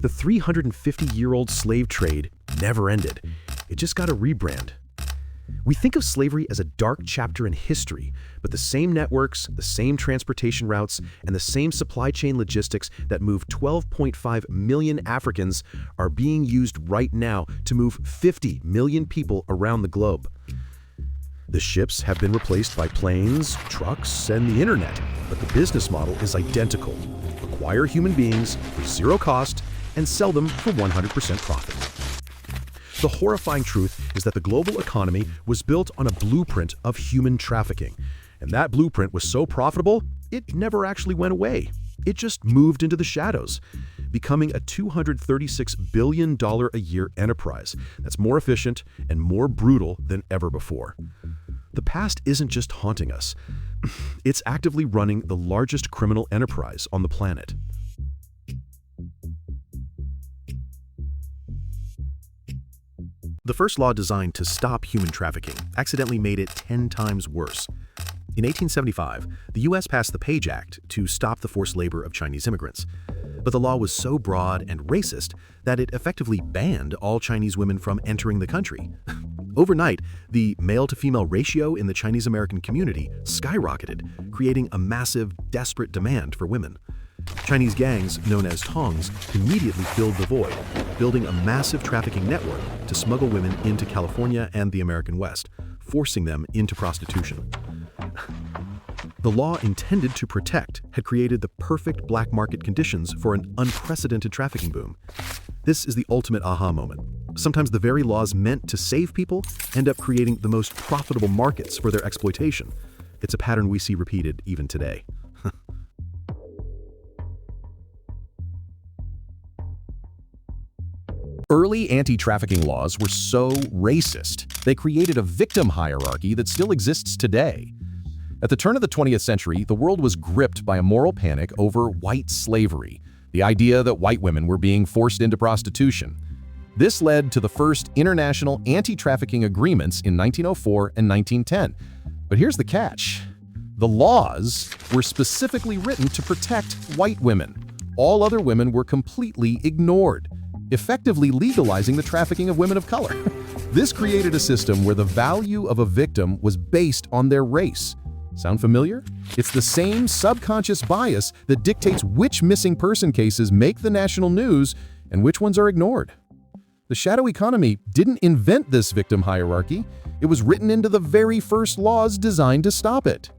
The 350-year-old slave trade never ended. It just got a rebrand. We think of slavery as a dark chapter in history, but the same networks, the same transportation routes, and the same supply chain logistics that moved 12.5 million Africans are being used right now to move 50 million people around the globe. The ships have been replaced by planes, trucks, and the internet, but the business model is identical. Acquire human beings for zero cost and sell them for 100% profit. The horrifying truth is that the global economy was built on a blueprint of human trafficking, and that blueprint was so profitable, it never actually went away. It just moved into the shadows, becoming a $236 billion a year enterprise that's more efficient and more brutal than ever before. The past isn't just haunting us. It's actively running the largest criminal enterprise on the planet. The first law designed to stop human trafficking accidentally made it 10 times worse. In 1875, the U.S. passed the Page Act to stop the forced labor of Chinese immigrants. But the law was so broad and racist that it effectively banned all Chinese women from entering the country. Overnight, the male-to-female ratio in the Chinese-American community skyrocketed, creating a massive, desperate demand for women. Chinese gangs, known as tongs, immediately filled the void, building a massive trafficking network to smuggle women into California and the American West, forcing them into prostitution. The law intended to protect had created the perfect black market conditions for an unprecedented trafficking boom. This is the ultimate aha moment. Sometimes the very laws meant to save people end up creating the most profitable markets for their exploitation. It's a pattern we see repeated even today. Early anti-trafficking laws were so racist, they created a victim hierarchy that still exists today. At the turn of the 20th century, the world was gripped by a moral panic over white slavery, the idea that white women were being forced into prostitution. This led to the first international anti-trafficking agreements in 1904 and 1910. But here's the catch. The laws were specifically written to protect white women. All other women were completely ignored, effectively legalizing the trafficking of women of color. This created a system where the value of a victim was based on their race. Sound familiar? It's the same subconscious bias that dictates which missing person cases make the national news and which ones are ignored. The shadow economy didn't invent this victim hierarchy. It was written into the very first laws designed to stop it.